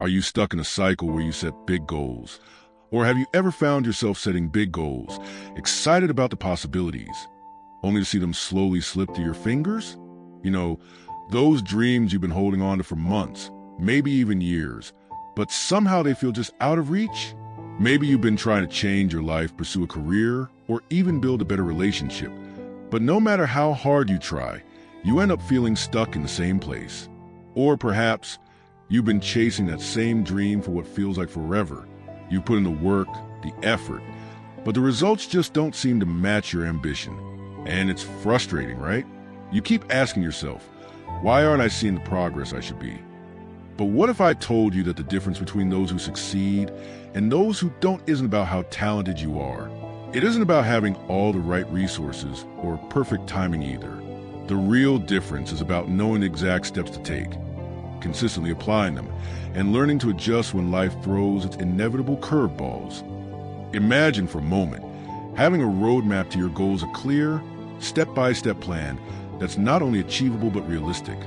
Are you stuck in a cycle where you set big goals? Or have you ever found yourself setting big goals, excited about the possibilities, only to see them slowly slip through your fingers? You know, those dreams you've been holding on to for months, maybe even years, but somehow they feel just out of reach? Maybe you've been trying to change your life, pursue a career, or even build a better relationship. But no matter how hard you try, you end up feeling stuck in the same place. Or perhaps you've been chasing that same dream for what feels like forever. You put in the work, the effort, but the results just don't seem to match your ambition. And it's frustrating, right? You keep asking yourself, why aren't I seeing the progress I should be? But what if I told you that the difference between those who succeed and those who don't isn't about how talented you are? It isn't about having all the right resources or perfect timing either. The real difference is about knowing the exact steps to take, consistently applying them, and learning to adjust when life throws its inevitable curveballs. Imagine for a moment having a roadmap to your goals, a clear, step-by-step plan that's not only achievable but realistic.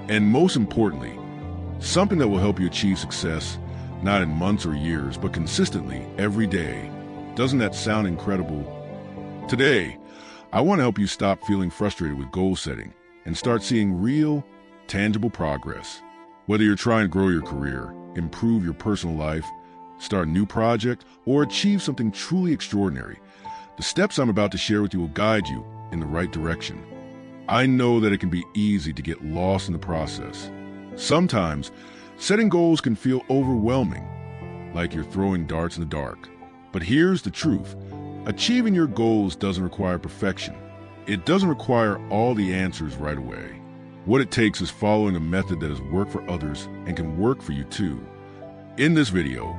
And most importantly, something that will help you achieve success, not in months or years, but consistently every day. Doesn't that sound incredible? Today, I want to help you stop feeling frustrated with goal setting and start seeing real, tangible progress. Whether you're trying to grow your career, improve your personal life, start a new project, or achieve something truly extraordinary, the steps I'm about to share with you will guide you in the right direction. I know that it can be easy to get lost in the process. Sometimes, setting goals can feel overwhelming, like you're throwing darts in the dark. But here's the truth. Achieving your goals doesn't require perfection. It doesn't require all the answers right away. What it takes is following a method that has worked for others and can work for you too. In this video,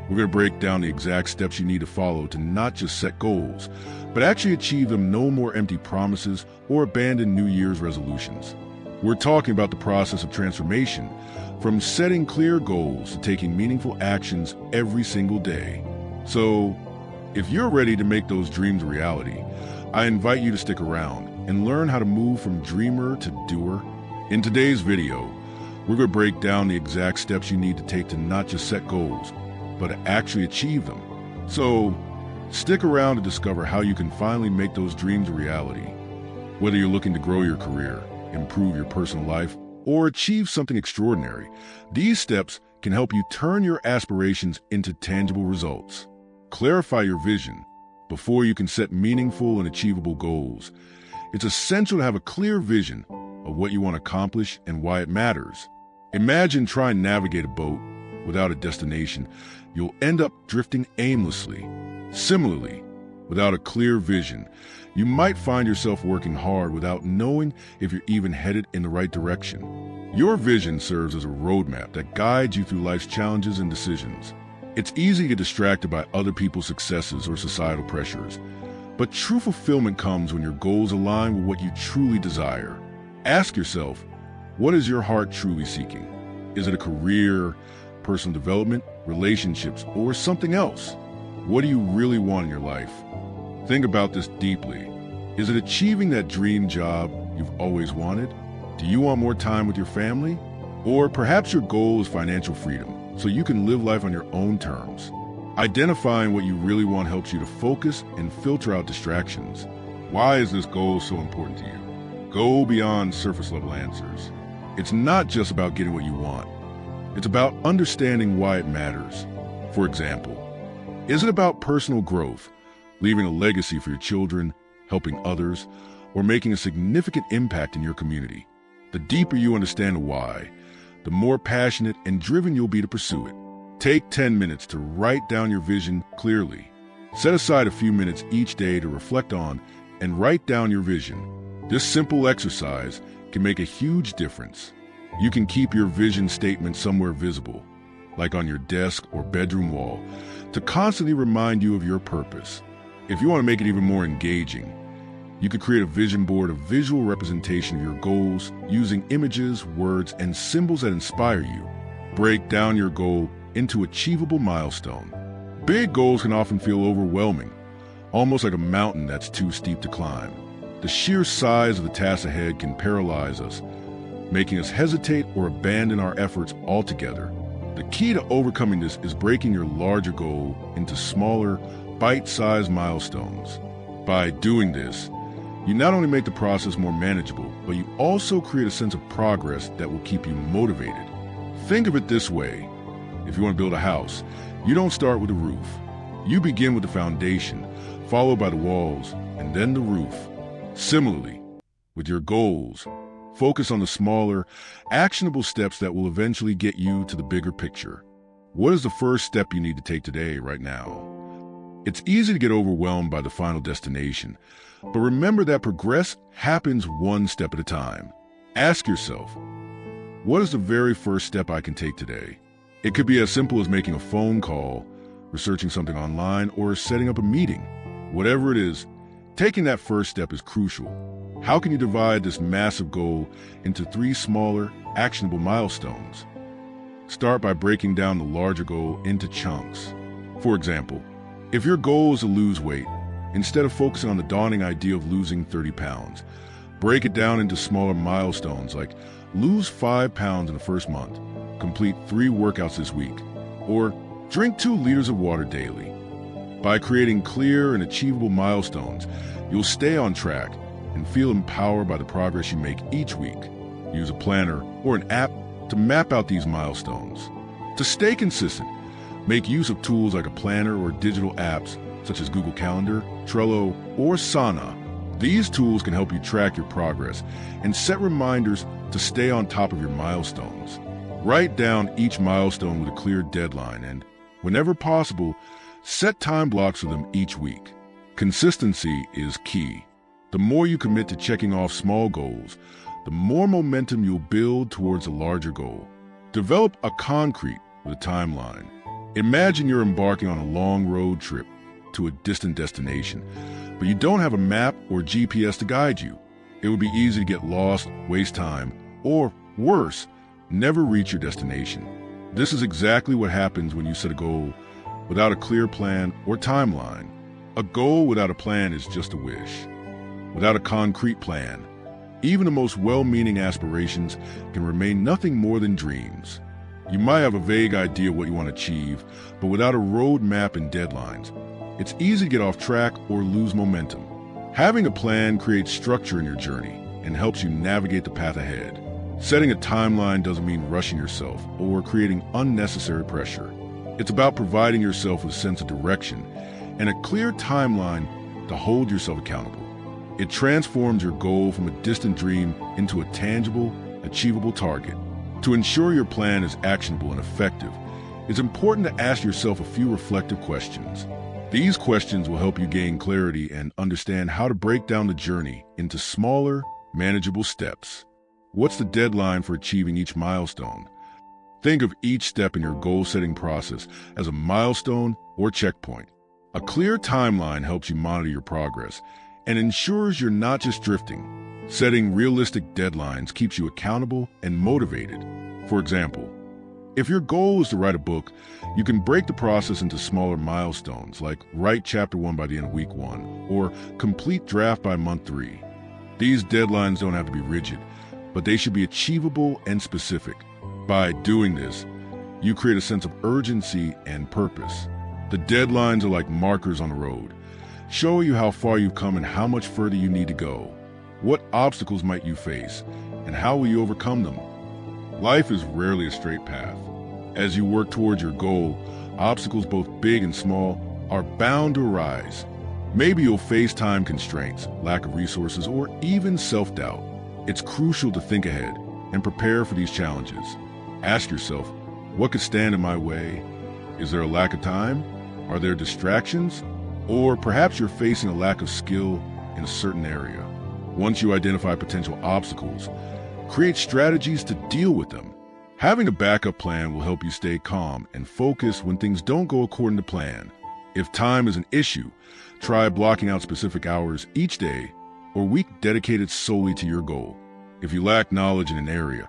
we're going to break down the exact steps you need to follow to not just set goals, but actually achieve them. No more empty promises or abandon New Year's resolutions. We're talking about the process of transformation, from setting clear goals to taking meaningful actions every single day. So, if you're ready to make those dreams a reality, I invite you to stick around and learn how to move from dreamer to doer. In today's video, we're going to break down the exact steps you need to take to not just set goals, but to actually achieve them. So, stick around to discover how you can finally make those dreams a reality. Whether you're looking to grow your career, improve your personal life, or achieve something extraordinary, these steps can help you turn your aspirations into tangible results. Clarify your vision before you can set meaningful and achievable goals. It's essential to have a clear vision of what you want to accomplish and why it matters. Imagine trying to navigate a boat without a destination. You'll end up drifting aimlessly. Similarly, without a clear vision, you might find yourself working hard without knowing if you're even headed in the right direction. Your vision serves as a roadmap that guides you through life's challenges and decisions. It's easy to get distracted by other people's successes or societal pressures, but true fulfillment comes when your goals align with what you truly desire. Ask yourself, what is your heart truly seeking? Is it a career, personal development, relationships, or something else? What do you really want in your life? Think about this deeply. Is it achieving that dream job you've always wanted? Do you want more time with your family? Or perhaps your goal is financial freedom, so you can live life on your own terms. Identifying what you really want helps you to focus and filter out distractions. Why is this goal so important to you? Go beyond surface-level answers. It's not just about getting what you want. It's about understanding why it matters. For example, is it about personal growth, leaving a legacy for your children, helping others, or making a significant impact in your community? The deeper you understand the why, the more passionate and driven you'll be to pursue it. Take 10 minutes to write down your vision clearly. Set aside a few minutes each day to reflect on and write down your vision. This simple exercise can make a huge difference. You can keep your vision statement somewhere visible, like on your desk or bedroom wall, to constantly remind you of your purpose. If you want to make it even more engaging, you could create a vision board, a visual representation of your goals using images, words, and symbols that inspire you. Break down your goal into achievable milestones. Big goals can often feel overwhelming, almost like a mountain that's too steep to climb. The sheer size of the task ahead can paralyze us, making us hesitate or abandon our efforts altogether. The key to overcoming this is breaking your larger goal into smaller, bite-sized milestones. By doing this, you not only make the process more manageable, but you also create a sense of progress that will keep you motivated. Think of it this way. If you want to build a house, you don't start with the roof. You begin with the foundation, followed by the walls, and then the roof. Similarly, with your goals, focus on the smaller, actionable steps that will eventually get you to the bigger picture. What is the first step you need to take today, right now? It's easy to get overwhelmed by the final destination, but remember that progress happens one step at a time. Ask yourself, what is the very first step I can take today? It could be as simple as making a phone call, researching something online, or setting up a meeting. Whatever it is, taking that first step is crucial. How can you divide this massive goal into 3 smaller, actionable milestones? Start by breaking down the larger goal into chunks. For example, if your goal is to lose weight, instead of focusing on the daunting idea of losing 30 pounds, break it down into smaller milestones like lose 5 pounds in the first month, complete 3 workouts this week, or drink 2 liters of water daily. By creating clear and achievable milestones, you'll stay on track and feel empowered by the progress you make each week. Use a planner or an app to map out these milestones. To stay consistent, make use of tools like a planner or digital apps such as Google Calendar, Trello, or Asana. These tools can help you track your progress and set reminders to stay on top of your milestones. Write down each milestone with a clear deadline and, whenever possible, set time blocks for them each week. Consistency is key. The more you commit to checking off small goals, the more momentum you'll build towards a larger goal. Develop a concrete with a timeline. Imagine you're embarking on a long road trip to a distant destination, but you don't have a map or GPS to guide you. It would be easy to get lost, waste time, or worse, never reach your destination. This is exactly what happens when you set a goal without a clear plan or timeline. A goal without a plan is just a wish. Without a concrete plan, even the most well-meaning aspirations can remain nothing more than dreams. You might have a vague idea what you want to achieve, but without a roadmap and deadlines, it's easy to get off track or lose momentum. Having a plan creates structure in your journey and helps you navigate the path ahead. Setting a timeline doesn't mean rushing yourself or creating unnecessary pressure. It's about providing yourself with a sense of direction and a clear timeline to hold yourself accountable. It transforms your goal from a distant dream into a tangible, achievable target. To ensure your plan is actionable and effective, it's important to ask yourself a few reflective questions. These questions will help you gain clarity and understand how to break down the journey into smaller, manageable steps. What's the deadline for achieving each milestone? Think of each step in your goal-setting process as a milestone or checkpoint. A clear timeline helps you monitor your progress and ensures you're not just drifting. Setting realistic deadlines keeps you accountable and motivated. For example, if your goal is to write a book, you can break the process into smaller milestones, like write chapter 1 by the end of week 1, or complete draft by month 3. These deadlines don't have to be rigid, but they should be achievable and specific. By doing this, you create a sense of urgency and purpose. The deadlines are like markers on the road, showing you how far you've come and how much further you need to go. What obstacles might you face, and how will you overcome them? Life is rarely a straight path. As you work towards your goal, obstacles both big and small are bound to arise. Maybe you'll face time constraints, lack of resources, or even self-doubt. It's crucial to think ahead and prepare for these challenges. Ask yourself, what could stand in my way? Is there a lack of time? Are there distractions? Or perhaps you're facing a lack of skill in a certain area. Once you identify potential obstacles, create strategies to deal with them. Having a backup plan will help you stay calm and focused when things don't go according to plan. If time is an issue, try blocking out specific hours each day or week dedicated solely to your goal. If you lack knowledge in an area,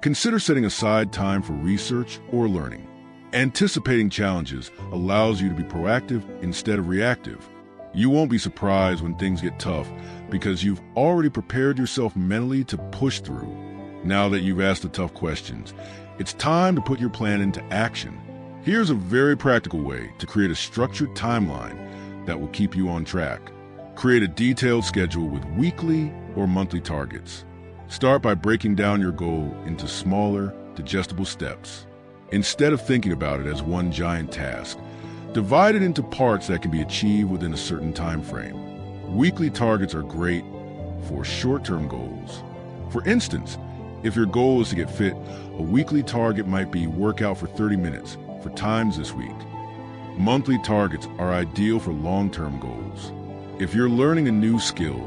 consider setting aside time for research or learning. Anticipating challenges allows you to be proactive instead of reactive. You won't be surprised when things get tough because you've already prepared yourself mentally to push through. Now that you've asked the tough questions, It's time to put your plan into action. Here's a very practical way to create a structured timeline that will keep you on track. Create a detailed schedule with weekly or monthly targets. Start by breaking down your goal into smaller, digestible steps. Instead of thinking about it as one giant task, divide it into parts that can be achieved within a certain time frame. Weekly targets are great for short-term goals. For instance, if your goal is to get fit, a weekly target might be work out for 30 minutes 4 times this week. Monthly targets are ideal for long-term goals. If you're learning a new skill,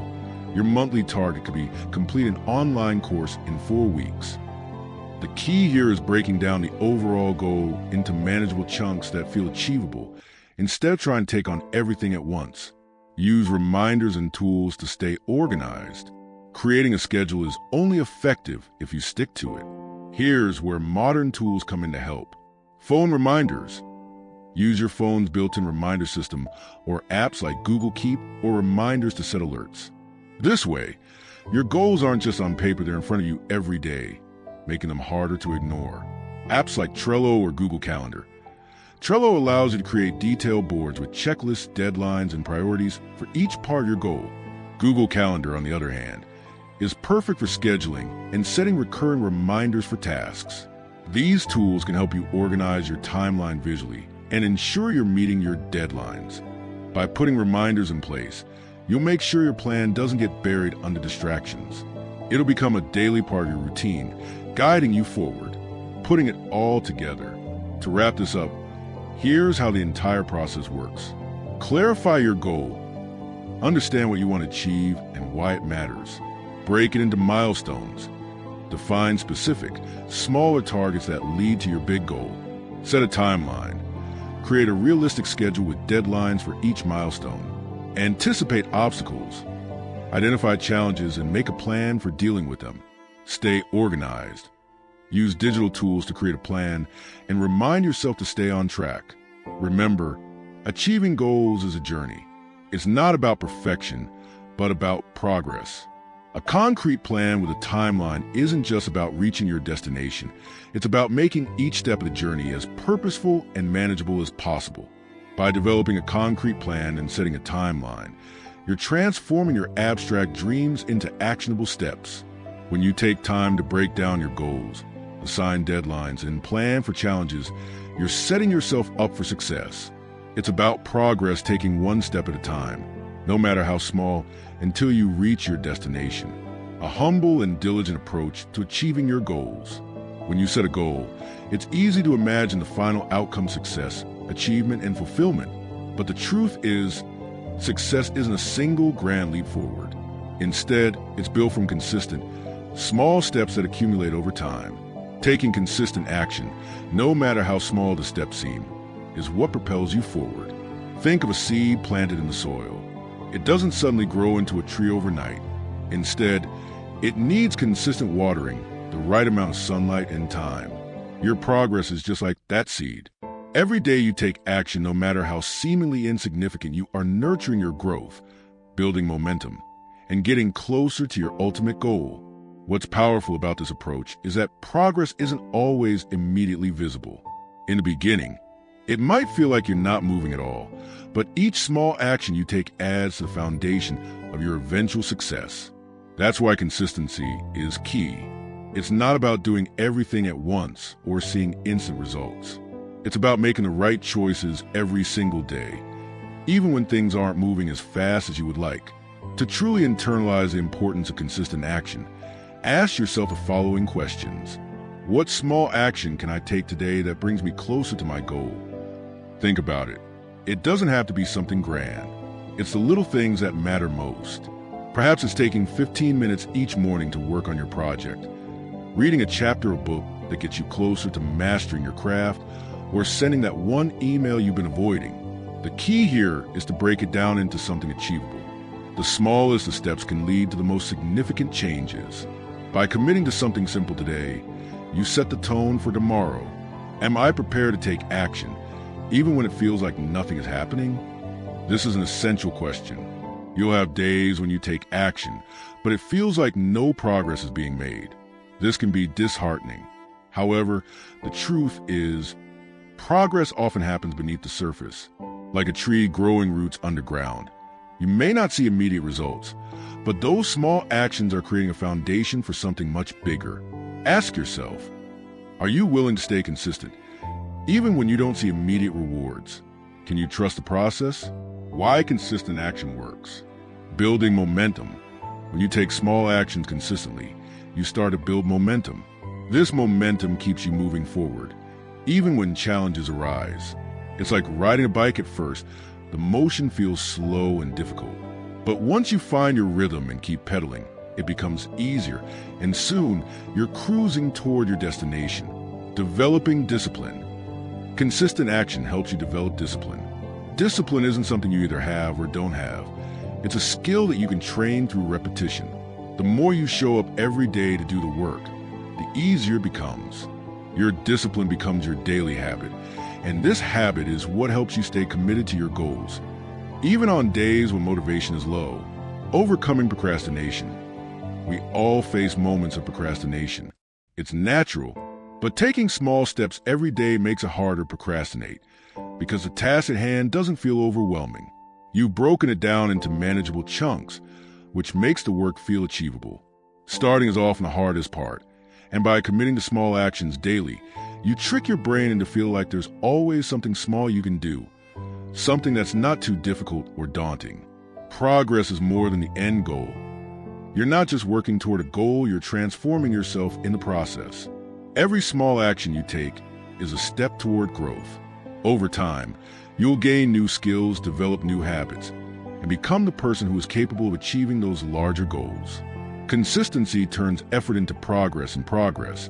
your monthly target could be complete an online course in 4 weeks. The key here is breaking down the overall goal into manageable chunks that feel achievable, instead of trying to take on everything at once. Use reminders and tools to stay organized. Creating a schedule is only effective if you stick to it. Here's where modern tools come in to help. Phone reminders. Use your phone's built-in reminder system or apps like Google Keep or reminders to set alerts. This way, your goals aren't just on paper, they're in front of you every day, making them harder to ignore. Apps like Trello or Google Calendar. Trello allows you to create detailed boards with checklists, deadlines, and priorities for each part of your goal. Google Calendar, on the other hand, is perfect for scheduling and setting recurring reminders for tasks. These tools can help you organize your timeline visually and ensure you're meeting your deadlines. By putting reminders in place, you'll make sure your plan doesn't get buried under distractions. It'll become a daily part of your routine, guiding you forward, putting it all together. To wrap this up, here's how the entire process works. Clarify your goal. Understand what you want to achieve and why it matters. Break it into milestones. Define specific, smaller targets that lead to your big goal. Set a timeline. Create a realistic schedule with deadlines for each milestone. Anticipate obstacles. Identify challenges and make a plan for dealing with them. Stay organized. Use digital tools to create a plan and remind yourself to stay on track. Remember, achieving goals is a journey. It's not about perfection, but about progress. A concrete plan with a timeline isn't just about reaching your destination. It's about making each step of the journey as purposeful and manageable as possible. By developing a concrete plan and setting a timeline, you're transforming your abstract dreams into actionable steps. When you take time to break down your goals, assign deadlines, and plan for challenges, you're setting yourself up for success. It's about progress, taking one step at a time, no matter how small, until you reach your destination. A humble and diligent approach to achieving your goals. When you set a goal, it's easy to imagine the final outcome: success, achievement, and fulfillment. But the truth is, success isn't a single grand leap forward. Instead, it's built from consistent, small steps that accumulate over time. Taking consistent action, no matter how small the steps seem, is what propels you forward. Think of a seed planted in the soil. It doesn't suddenly grow into a tree overnight. Instead, it needs consistent watering, the right amount of sunlight and time. Your progress is just like that seed. Every day you take action, no matter how seemingly insignificant, you are nurturing your growth, building momentum, and getting closer to your ultimate goal. What's powerful about this approach is that progress isn't always immediately visible. In the beginning, it might feel like you're not moving at all, but each small action you take adds to the foundation of your eventual success. That's why consistency is key. It's not about doing everything at once or seeing instant results. It's about making the right choices every single day, even when things aren't moving as fast as you would like. To truly internalize the importance of consistent action, ask yourself the following questions. What small action can I take today that brings me closer to my goal? Think about it. It doesn't have to be something grand. It's the little things that matter most. Perhaps it's taking 15 minutes each morning to work on your project, reading a chapter of a book that gets you closer to mastering your craft, or sending that one email you've been avoiding. The key here is to break it down into something achievable. The smallest of steps can lead to the most significant changes. By committing to something simple today, you set the tone for tomorrow. Am I prepared to take action, even when it feels like nothing is happening? This is an essential question. You'll have days when you take action, but it feels like no progress is being made. This can be disheartening. However, the truth is, progress often happens beneath the surface, like a tree growing roots underground. You may not see immediate results, but those small actions are creating a foundation for something much bigger. Ask yourself, are you willing to stay consistent, even when you don't see immediate rewards? Can you trust the process? Why consistent action works. Building momentum. When you take small actions consistently, you start to build momentum. This momentum keeps you moving forward, even when challenges arise. It's like riding a bike at first. The motion feels slow and difficult. But once you find your rhythm and keep pedaling, it becomes easier, and soon you're cruising toward your destination. Developing discipline. Consistent action helps you develop discipline. Discipline isn't something you either have or don't have. It's a skill that you can train through repetition. The more you show up every day to do the work, the easier it becomes. Your discipline becomes your daily habit, and this habit is what helps you stay committed to your goals. Even on days when motivation is low. Overcoming procrastination. We all face moments of procrastination. It's natural, but taking small steps every day makes it harder to procrastinate because the task at hand doesn't feel overwhelming. You've broken it down into manageable chunks, which makes the work feel achievable. Starting is often the hardest part, and by committing to small actions daily, you trick your brain into feel like there's always something small you can do, something that's not too difficult or daunting. Progress is more than the end goal. You're not just working toward a goal, you're transforming yourself in the process. Every small action you take is a step toward growth. Over time, you'll gain new skills, develop new habits, and become the person who is capable of achieving those larger goals. Consistency turns effort into progress, and progress,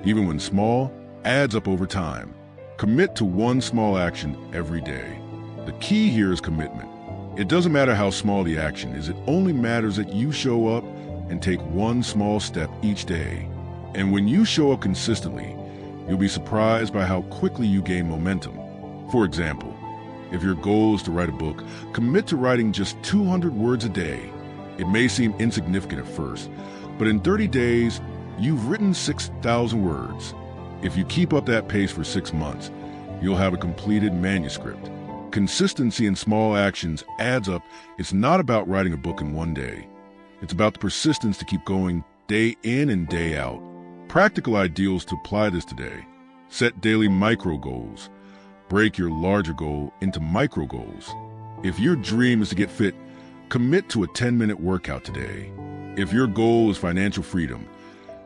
even when small, adds up over time. Commit to one small action every day. The key here is commitment. It doesn't matter how small the action is, it only matters that you show up and take one small step each day. And when you show up consistently, you'll be surprised by how quickly you gain momentum. For example, if your goal is to write a book, commit to writing just 200 words a day. It may seem insignificant at first, but in 30 days, you've written 6,000 words. If you keep up that pace for 6 months, you'll have a completed manuscript. Consistency in small actions adds up. It's not about writing a book in one day. It's about the persistence to keep going day in and day out. Practical ideals to apply this today. Set daily micro goals. Break your larger goal into micro goals. If your dream is to get fit, commit to a 10-minute workout today. If your goal is financial freedom,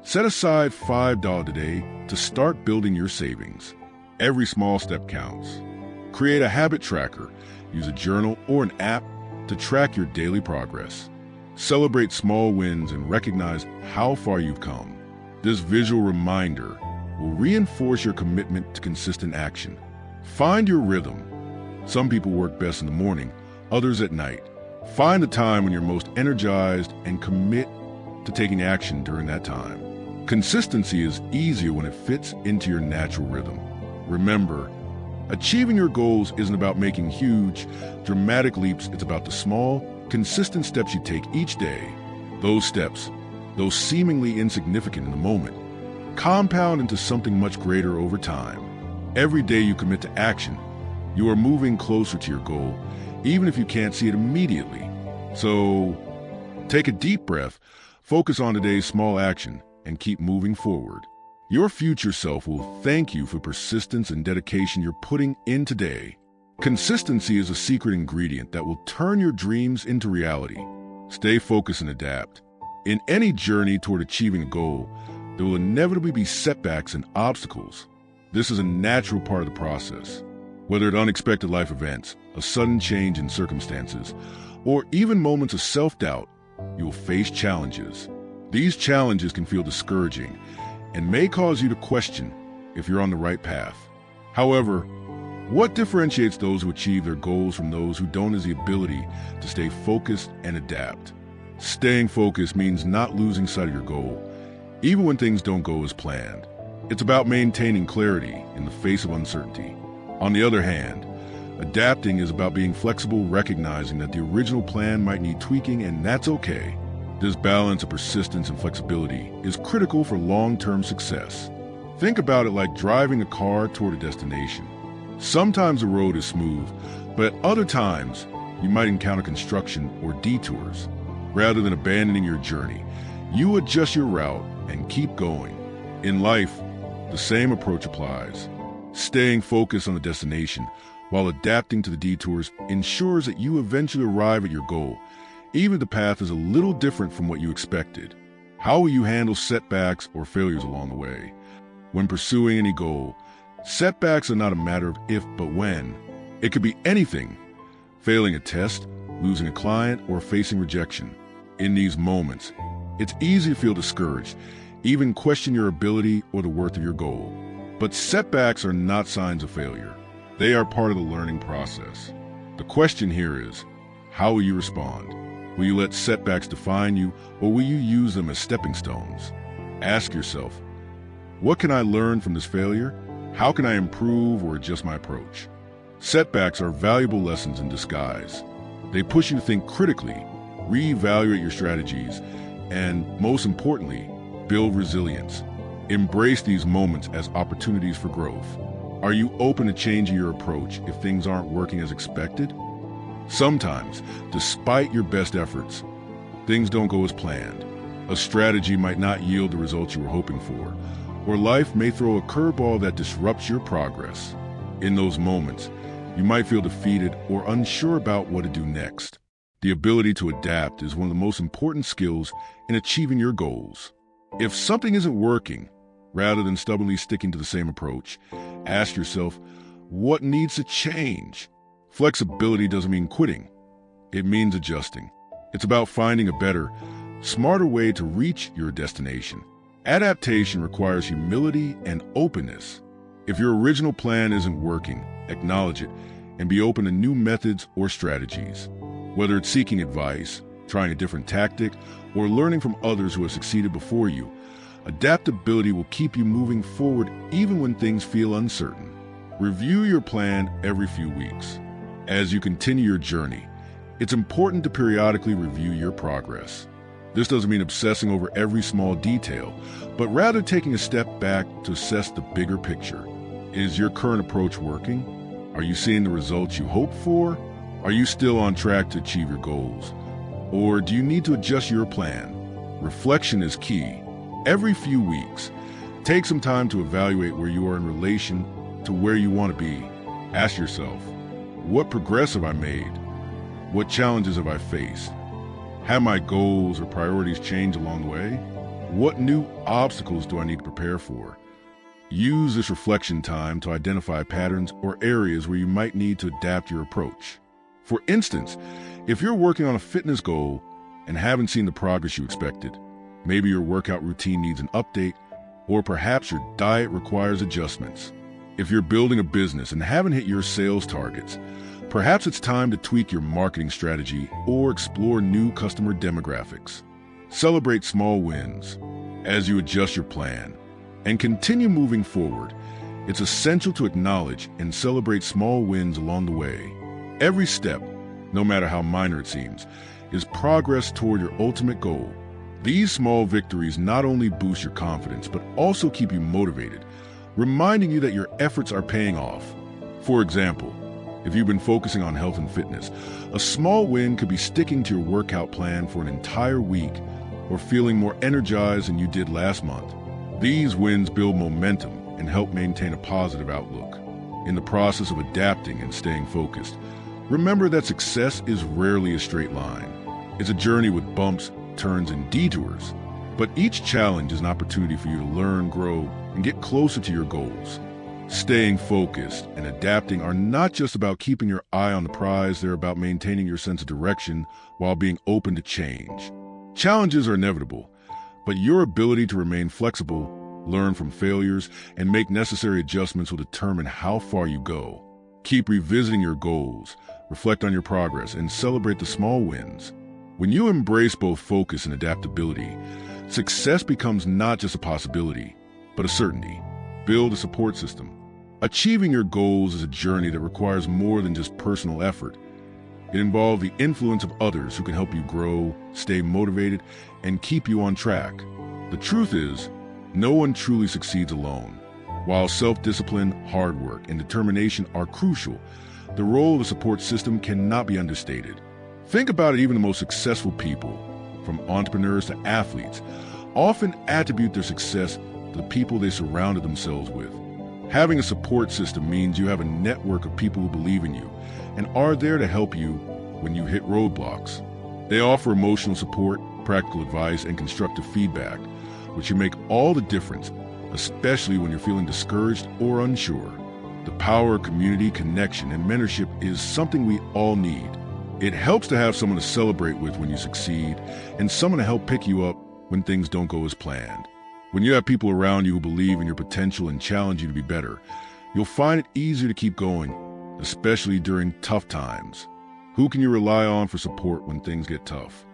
set aside $5 today to start building your savings. Every small step counts. Create a habit tracker. Use a journal or an app to track your daily progress. Celebrate small wins and recognize how far you've come. This visual reminder will reinforce your commitment to consistent action. Find your rhythm. Some people work best in the morning, others at night. Find the time when you're most energized and commit to taking action during that time. Consistency is easier when it fits into your natural rhythm. Remember, achieving your goals isn't about making huge, dramatic leaps. It's about the small, consistent steps you take each day. Those steps, though seemingly insignificant in the moment, compound into something much greater over time. Every day you commit to action, you are moving closer to your goal, even if you can't see it immediately. So, take a deep breath, focus on today's small action, and keep moving forward. Your future self will thank you for persistence and dedication you're putting in today. Consistency is a secret ingredient that will turn your dreams into reality. Stay focused and adapt. In any journey toward achieving a goal, there will inevitably be setbacks and obstacles. This is a natural part of the process. Whether it's unexpected life events, a sudden change in circumstances, or even moments of self-doubt, you'll face challenges. These challenges can feel discouraging and may cause you to question if you're on the right path. However, what differentiates those who achieve their goals from those who don't is the ability to stay focused and adapt. Staying focused means not losing sight of your goal, even when things don't go as planned. It's about maintaining clarity in the face of uncertainty. On the other hand, adapting is about being flexible, recognizing that the original plan might need tweaking, and that's okay. This balance of persistence and flexibility is critical for long-term success. Think about it like driving a car toward a destination. Sometimes the road is smooth, but at other times, you might encounter construction or detours. Rather than abandoning your journey, you adjust your route and keep going. In life, the same approach applies. Staying focused on the destination while adapting to the detours ensures that you eventually arrive at your goal, even if the path is a little different from what you expected. How will you handle setbacks or failures along the way? When pursuing any goal, setbacks are not a matter of if but when. It could be anything: failing a test, losing a client, or facing rejection. In these moments, it's easy to feel discouraged, even question your ability or the worth of your goal. But setbacks are not signs of failure. They are part of the learning process. The question here is, how will you respond? Will you let setbacks define you, or will you use them as stepping stones? Ask yourself, what can I learn from this failure? How can I improve or adjust my approach? Setbacks are valuable lessons in disguise. They push you to think critically, reevaluate your strategies, and, most importantly, build resilience. Embrace these moments as opportunities for growth. Are you open to changing your approach if things aren't working as expected? Sometimes, despite your best efforts, things don't go as planned. A strategy might not yield the results you were hoping for, or life may throw a curveball that disrupts your progress. In those moments, you might feel defeated or unsure about what to do next. The ability to adapt is one of the most important skills in achieving your goals. If something isn't working, rather than stubbornly sticking to the same approach, ask yourself, what needs to change? Flexibility doesn't mean quitting. It means adjusting. It's about finding a better, smarter way to reach your destination. Adaptation requires humility and openness. If your original plan isn't working, acknowledge it and be open to new methods or strategies. Whether it's seeking advice, trying a different tactic, or learning from others who have succeeded before you, adaptability will keep you moving forward even when things feel uncertain. Review your plan every few weeks. As you continue your journey, it's important to periodically review your progress. This doesn't mean obsessing over every small detail, but rather taking a step back to assess the bigger picture. Is your current approach working? Are you seeing the results you hoped for? Are you still on track to achieve your goals? Or do you need to adjust your plan? Reflection is key. Every few weeks, take some time to evaluate where you are in relation to where you want to be. Ask yourself, what progress have I made? What challenges have I faced? Have my goals or priorities changed along the way? What new obstacles do I need to prepare for? Use this reflection time to identify patterns or areas where you might need to adapt your approach. For instance, if you're working on a fitness goal and haven't seen the progress you expected, maybe your workout routine needs an update, or perhaps your diet requires adjustments. If you're building a business and haven't hit your sales targets, perhaps it's time to tweak your marketing strategy or explore new customer demographics. Celebrate small wins as you adjust your plan and continue moving forward. It's essential to acknowledge and celebrate small wins along the way. Every step, no matter how minor it seems, is progress toward your ultimate goal. These small victories not only boost your confidence, but also keep you motivated, reminding you that your efforts are paying off. For example, if you've been focusing on health and fitness, a small win could be sticking to your workout plan for an entire week or feeling more energized than you did last month. These wins build momentum and help maintain a positive outlook. In the process of adapting and staying focused, remember that success is rarely a straight line. It's a journey with bumps, turns, and detours. But each challenge is an opportunity for you to learn, grow, and get closer to your goals. Staying focused and adapting are not just about keeping your eye on the prize, they're about maintaining your sense of direction while being open to change. Challenges are inevitable, but your ability to remain flexible, learn from failures, and make necessary adjustments will determine how far you go. Keep revisiting your goals, reflect on your progress, and celebrate the small wins. When you embrace both focus and adaptability, success becomes not just a possibility, but a certainty. Build a support system. Achieving your goals is a journey that requires more than just personal effort. It involves the influence of others who can help you grow, stay motivated, and keep you on track. The truth is, no one truly succeeds alone. While self-discipline, hard work, and determination are crucial, the role of a support system cannot be understated. Think about it, even the most successful people, from entrepreneurs to athletes, often attribute their success to the people they surrounded themselves with. Having a support system means you have a network of people who believe in you and are there to help you when you hit roadblocks. They offer emotional support, practical advice, and constructive feedback, which can make all the difference, especially when you're feeling discouraged or unsure. The power of community, connection, and mentorship is something we all need. It helps to have someone to celebrate with when you succeed and someone to help pick you up when things don't go as planned. When you have people around you who believe in your potential and challenge you to be better, you'll find it easier to keep going, especially during tough times. Who can you rely on for support when things get tough?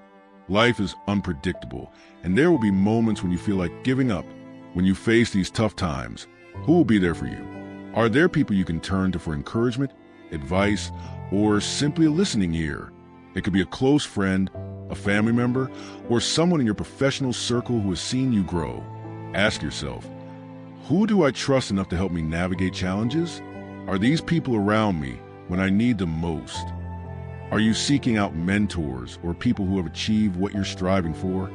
Life is unpredictable, and there will be moments when you feel like giving up. When you face these tough times, who will be there for you? Are there people you can turn to for encouragement, advice, or simply a listening ear? It could be a close friend, a family member, or someone in your professional circle who has seen you grow. Ask yourself, who do I trust enough to help me navigate challenges? Are these people around me when I need them most? Are you seeking out mentors or people who have achieved what you're striving for?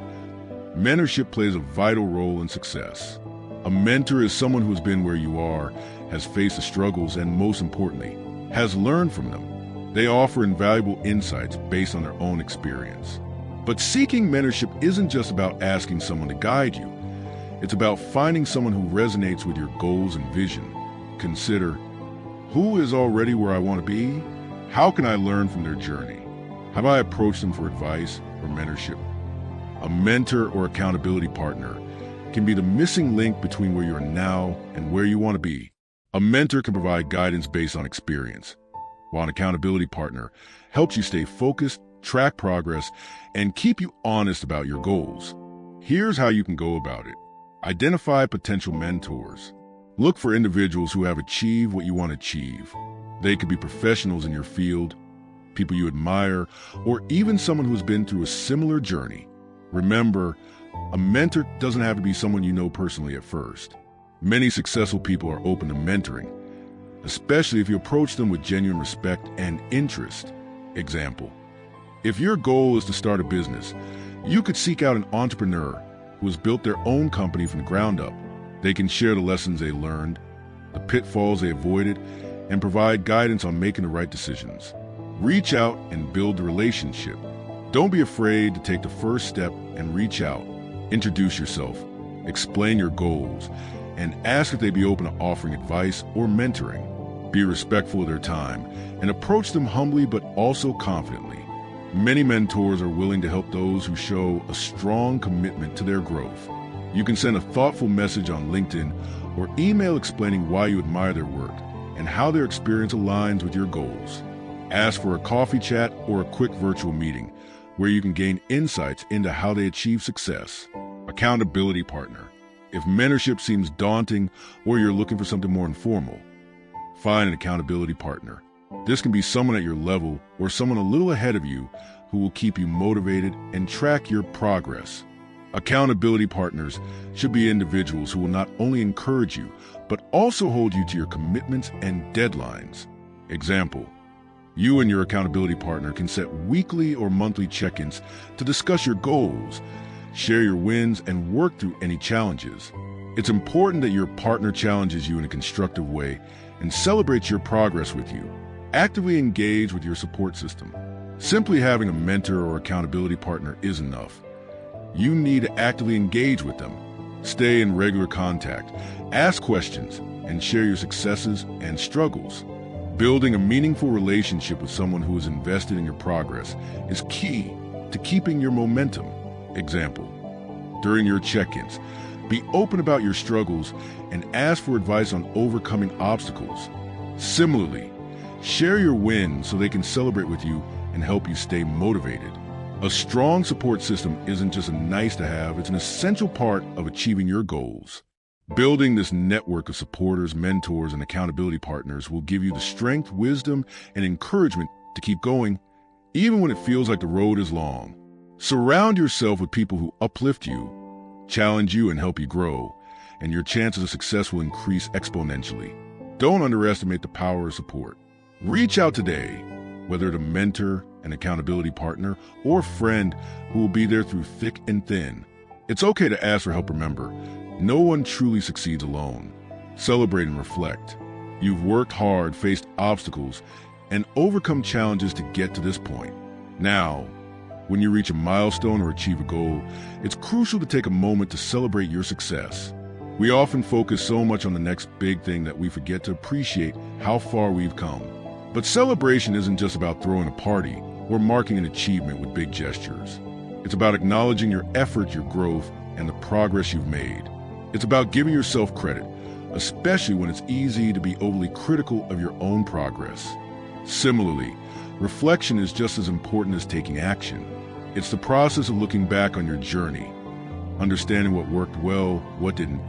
Mentorship plays a vital role in success. A mentor is someone who has been where you are, has faced the struggles, and most importantly, has learned from them. They offer invaluable insights based on their own experience. But seeking mentorship isn't just about asking someone to guide you. It's about finding someone who resonates with your goals and vision. Consider, who is already where I want to be? How can I learn from their journey? Have I approached them for advice or mentorship? A mentor or accountability partner can be the missing link between where you are now and where you want to be. A mentor can provide guidance based on experience, while an accountability partner helps you stay focused, track progress, and keep you honest about your goals. Here's how you can go about it. Identify potential mentors. Look for individuals who have achieved what you want to achieve. They could be professionals in your field, people you admire, or even someone who has been through a similar journey. Remember, a mentor doesn't have to be someone you know personally at first. Many successful people are open to mentoring, especially if you approach them with genuine respect and interest. Example, if your goal is to start a business, you could seek out an entrepreneur who has built their own company from the ground up. They can share the lessons they learned, the pitfalls they avoided, and provide guidance on making the right decisions. Reach out and build the relationship. Don't be afraid to take the first step and reach out. Introduce yourself, explain your goals, and ask if they'd be open to offering advice or mentoring. Be respectful of their time and approach them humbly but also confidently. Many mentors are willing to help those who show a strong commitment to their growth. You can send a thoughtful message on LinkedIn or email explaining why you admire their work and how their experience aligns with your goals. Ask for a coffee chat or a quick virtual meeting where you can gain insights into how they achieve success. Accountability partner. If mentorship seems daunting or you're looking for something more informal, find an accountability partner. This can be someone at your level or someone a little ahead of you who will keep you motivated and track your progress. Accountability partners should be individuals who will not only encourage you, but also hold you to your commitments and deadlines. Example, you and your accountability partner can set weekly or monthly check-ins to discuss your goals, share your wins, and work through any challenges. It's important that your partner challenges you in a constructive way and celebrates your progress with you. Actively engage with your support system. Simply having a mentor or accountability partner is enough. You need to actively engage with them. Stay in regular contact, ask questions, and share your successes and struggles. Building a meaningful relationship with someone who is invested in your progress is key to keeping your momentum. Example, during your check-ins, be open about your struggles and ask for advice on overcoming obstacles. Similarly, share your wins so they can celebrate with you and help you stay motivated. A strong support system isn't just a nice to have, it's an essential part of achieving your goals. Building this network of supporters, mentors, and accountability partners will give you the strength, wisdom, and encouragement to keep going, even when it feels like the road is long. Surround yourself with people who uplift you, challenge you, and help you grow, and your chances of success will increase exponentially. Don't underestimate the power of support. Reach out today, whether it's a mentor, an accountability partner, or a friend who will be there through thick and thin. It's okay to ask for help. Remember, no one truly succeeds alone. Celebrate and reflect. You've worked hard, faced obstacles, and overcome challenges to get to this point. Now, when you reach a milestone or achieve a goal, it's crucial to take a moment to celebrate your success. We often focus so much on the next big thing that we forget to appreciate how far we've come. But celebration isn't just about throwing a party or marking an achievement with big gestures. It's about acknowledging your effort, your growth, and the progress you've made. It's about giving yourself credit, especially when it's easy to be overly critical of your own progress. Similarly, reflection is just as important as taking action. It's the process of looking back on your journey, understanding what worked well, what didn't,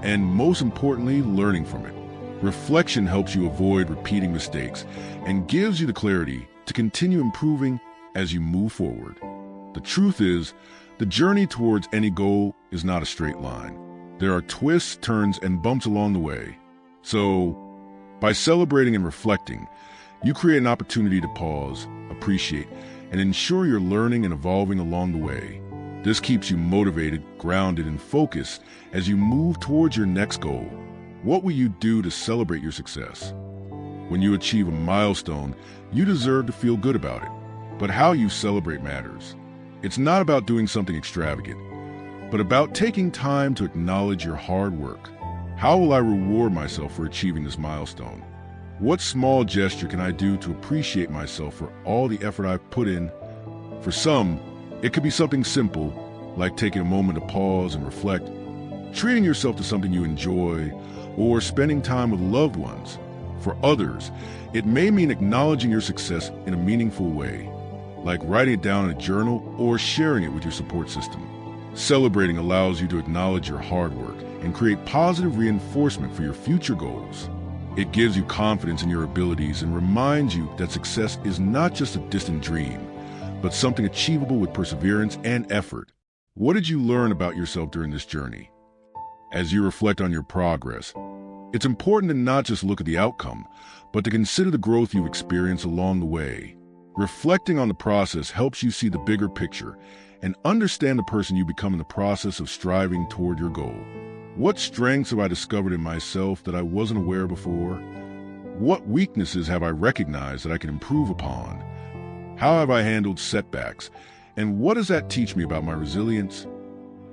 and most importantly, learning from it. Reflection helps you avoid repeating mistakes and gives you the clarity to continue improving as you move forward. The truth is, the journey towards any goal is not a straight line. There are twists, turns, and bumps along the way. So, by celebrating and reflecting, you create an opportunity to pause, appreciate, and ensure you're learning and evolving along the way. This keeps you motivated, grounded, and focused as you move towards your next goal. What will you do to celebrate your success? When you achieve a milestone, you deserve to feel good about it. But how you celebrate matters. It's not about doing something extravagant, but about taking time to acknowledge your hard work. How will I reward myself for achieving this milestone? What small gesture can I do to appreciate myself for all the effort I've put in? For some, it could be something simple, like taking a moment to pause and reflect, treating yourself to something you enjoy, or spending time with loved ones. For others, it may mean acknowledging your success in a meaningful way, like writing it down in a journal or sharing it with your support system. Celebrating allows you to acknowledge your hard work and create positive reinforcement for your future goals. It gives you confidence in your abilities and reminds you that success is not just a distant dream, but something achievable with perseverance and effort. What did you learn about yourself during this journey? As you reflect on your progress, it's important to not just look at the outcome, but to consider the growth you've experienced along the way. Reflecting on the process helps you see the bigger picture and understand the person you become in the process of striving toward your goal. What strengths have I discovered in myself that I wasn't aware before? What weaknesses have I recognized that I can improve upon? How have I handled setbacks? And what does that teach me about my resilience?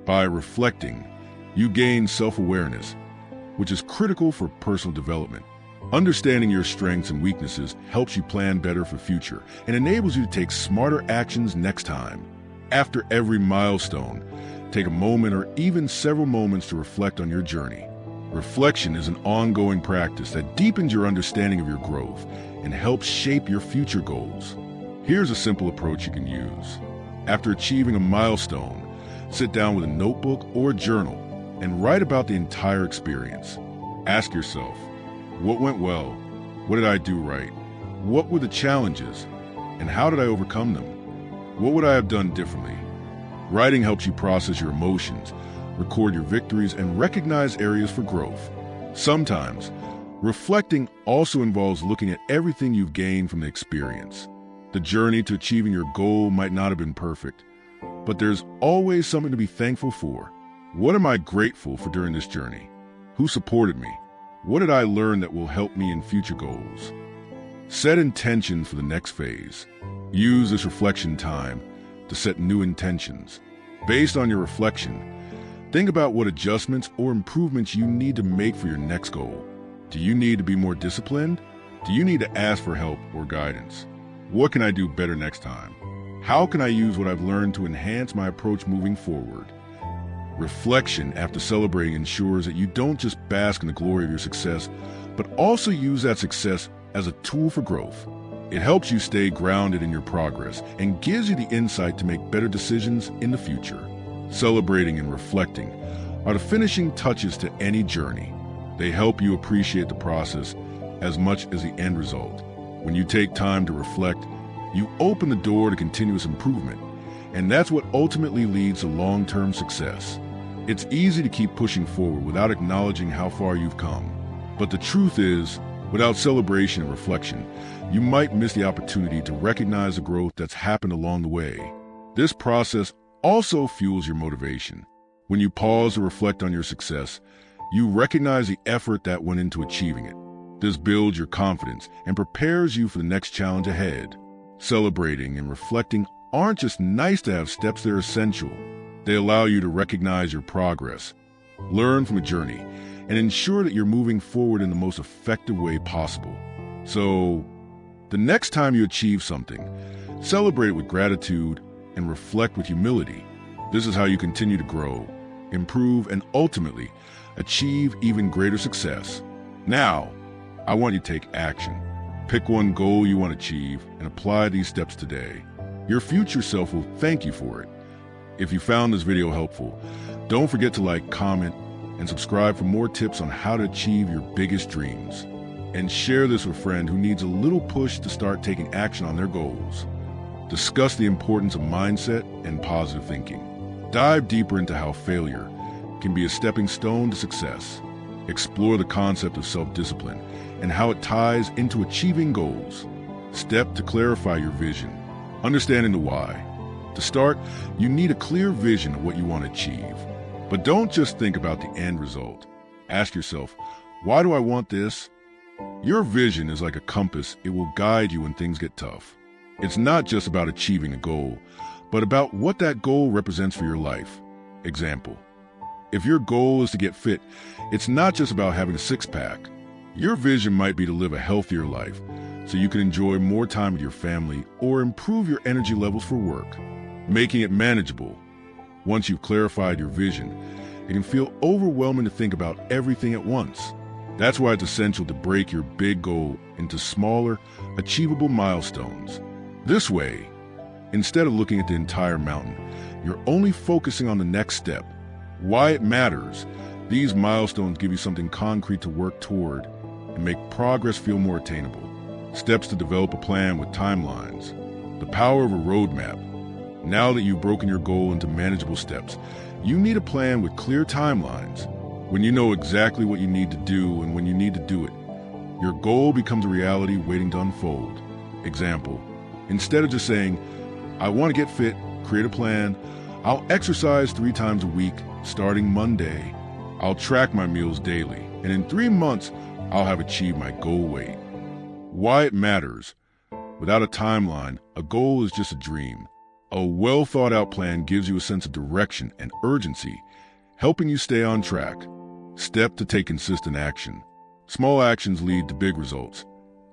By reflecting, you gain self-awareness, which is critical for personal development. Understanding your strengths and weaknesses helps you plan better for future and enables you to take smarter actions next time. After every milestone, take a moment or even several moments to reflect on your journey. Reflection is an ongoing practice that deepens your understanding of your growth and helps shape your future goals. Here's a simple approach you can use. After achieving a milestone, sit down with a notebook or a journal and write about the entire experience. Ask yourself, what went well? What did I do right? What were the challenges? And how did I overcome them? What would I have done differently? Writing helps you process your emotions, record your victories, and recognize areas for growth. Sometimes, reflecting also involves looking at everything you've gained from the experience. The journey to achieving your goal might not have been perfect, but there's always something to be thankful for. What am I grateful for during this journey? Who supported me? What did I learn that will help me in future goals? Set intentions for the next phase. Use this reflection time to set new intentions. Based on your reflection, think about what adjustments or improvements you need to make for your next goal. Do you need to be more disciplined? Do you need to ask for help or guidance? What can I do better next time? How can I use what I've learned to enhance my approach moving forward? Reflection after celebrating ensures that you don't just bask in the glory of your success, but also use that success as a tool for growth. It helps you stay grounded in your progress and gives you the insight to make better decisions in the future. Celebrating and reflecting are the finishing touches to any journey. They help you appreciate the process as much as the end result. When you take time to reflect, you open the door to continuous improvement, and that's what ultimately leads to long-term success. It's easy to keep pushing forward without acknowledging how far you've come. But the truth is, without celebration and reflection, you might miss the opportunity to recognize the growth that's happened along the way. This process also fuels your motivation. When you pause to reflect on your success, you recognize the effort that went into achieving it. This builds your confidence and prepares you for the next challenge ahead. Celebrating and reflecting aren't just nice to have steps, they're essential. They allow you to recognize your progress, learn from a journey, and ensure that you're moving forward in the most effective way possible. So, the next time you achieve something, celebrate it with gratitude and reflect with humility. This is how you continue to grow, improve, and ultimately achieve even greater success. Now, I want you to take action. Pick one goal you want to achieve and apply these steps today. Your future self will thank you for it. If you found this video helpful, don't forget to like, comment, and subscribe for more tips on how to achieve your biggest dreams. And share this with a friend who needs a little push to start taking action on their goals. Discuss the importance of mindset and positive thinking. Dive deeper into how failure can be a stepping stone to success. Explore the concept of self-discipline and how it ties into achieving goals. Step to clarify your vision, understanding the why. To start, you need a clear vision of what you want to achieve. But don't just think about the end result. Ask yourself, why do I want this? Your vision is like a compass. It will guide you when things get tough. It's not just about achieving a goal, but about what that goal represents for your life. Example, if your goal is to get fit, it's not just about having a six-pack. Your vision might be to live a healthier life, so you can enjoy more time with your family or improve your energy levels for work. Making it manageable. Once you've clarified your vision, it can feel overwhelming to think about everything at once. That's why it's essential to break your big goal into smaller, achievable milestones. This way, instead of looking at the entire mountain, you're only focusing on the next step. Why it matters. These milestones give you something concrete to work toward and make progress feel more attainable. Steps to develop a plan with timelines. The power of a roadmap. Now that you've broken your goal into manageable steps, you need a plan with clear timelines. When you know exactly what you need to do and when you need to do it, your goal becomes a reality waiting to unfold. Example, instead of just saying, I want to get fit, create a plan. I'll exercise 3 times a week, starting Monday. I'll track my meals daily, and in 3 months, I'll have achieved my goal weight. Why it matters. Without a timeline, a goal is just a dream. A well-thought-out plan gives you a sense of direction and urgency, helping you stay on track. Step to take consistent action. Small actions lead to big results.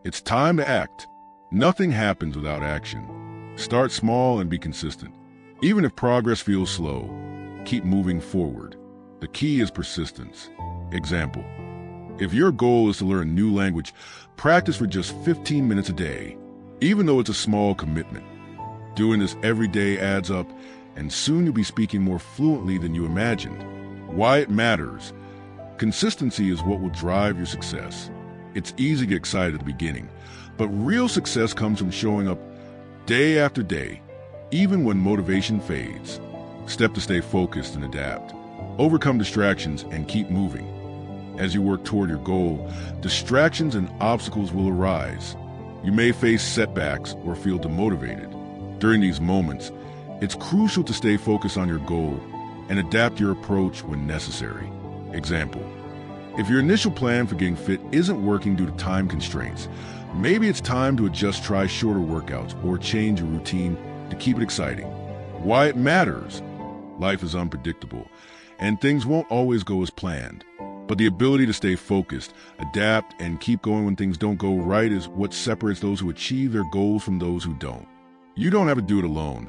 It's time to act. Nothing happens without action. Start small and be consistent. Even if progress feels slow, keep moving forward. The key is persistence. Example, if your goal is to learn a new language, practice for just 15 minutes a day, even though it's a small commitment. Doing this every day adds up, and soon you'll be speaking more fluently than you imagined. Why it matters. Consistency is what will drive your success. It's easy to get excited at the beginning, but real success comes from showing up day after day, even when motivation fades. Step to stay focused and adapt. Overcome distractions and keep moving. As you work toward your goal, distractions and obstacles will arise. You may face setbacks or feel demotivated. During these moments, it's crucial to stay focused on your goal and adapt your approach when necessary. Example, if your initial plan for getting fit isn't working due to time constraints, maybe it's time to try shorter workouts or change your routine to keep it exciting. Why it matters. Life is unpredictable, and things won't always go as planned. But the ability to stay focused, adapt, and keep going when things don't go right is what separates those who achieve their goals from those who don't. You don't have to do it alone.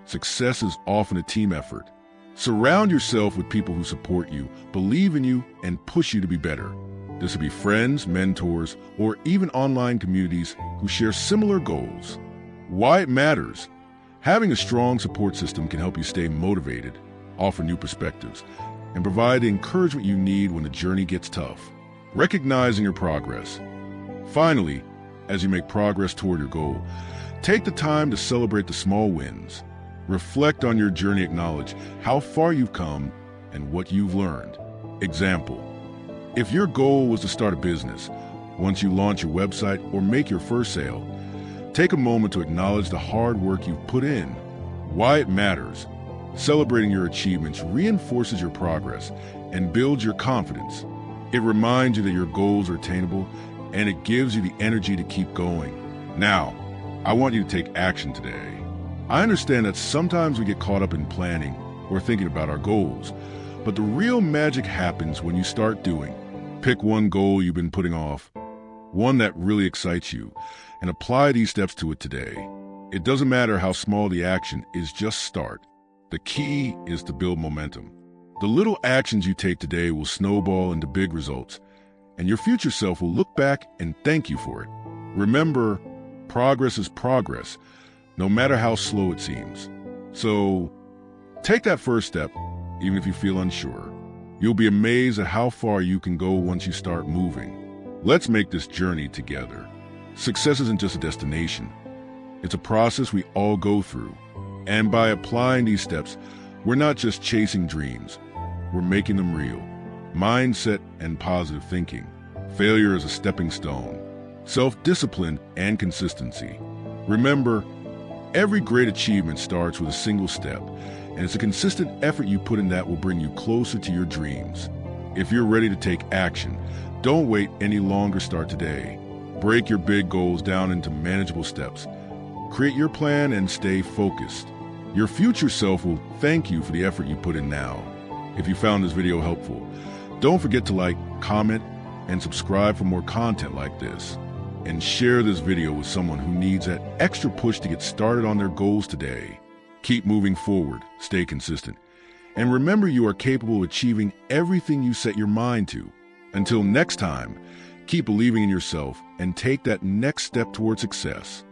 Success is often a team effort. Surround yourself with people who support you, believe in you, and push you to be better. This could be friends, mentors, or even online communities who share similar goals. Why it matters. Having a strong support system can help you stay motivated, offer new perspectives, and provide the encouragement you need when the journey gets tough. Recognizing your progress. Finally, as you make progress toward your goal, take the time to celebrate the small wins. Reflect on your journey, acknowledge how far you've come, and what you've learned. Example: if your goal was to start a business, once you launch your website or make your first sale, take a moment to acknowledge the hard work you've put in, why it matters. Celebrating your achievements reinforces your progress and builds your confidence. It reminds you that your goals are attainable, and it gives you the energy to keep going. Now, I want you to take action today. I understand that sometimes we get caught up in planning or thinking about our goals, but the real magic happens when you start doing. Pick one goal you've been putting off, one that really excites you, and apply these steps to it today. It doesn't matter how small the action is, just start. The key is to build momentum. The little actions you take today will snowball into big results, and your future self will look back and thank you for it. Remember, progress is progress, no matter how slow it seems. So, take that first step, even if you feel unsure. You'll be amazed at how far you can go once you start moving. Let's make this journey together. Success isn't just a destination. It's a process we all go through. And by applying these steps, we're not just chasing dreams, we're making them real. Mindset and positive thinking. Failure is a stepping stone. Self-discipline and consistency. Remember, every great achievement starts with a single step, and it's a consistent effort you put in that will bring you closer to your dreams. If you're ready to take action, don't wait any longer. Start today. Break your big goals down into manageable steps. Create your plan and stay focused. Your future self will thank you for the effort you put in now. If you found this video helpful, don't forget to like, comment, and subscribe for more content like this. And share this video with someone who needs that extra push to get started on their goals today. Keep moving forward, stay consistent, and remember you are capable of achieving everything you set your mind to. Until next time, keep believing in yourself and take that next step toward success.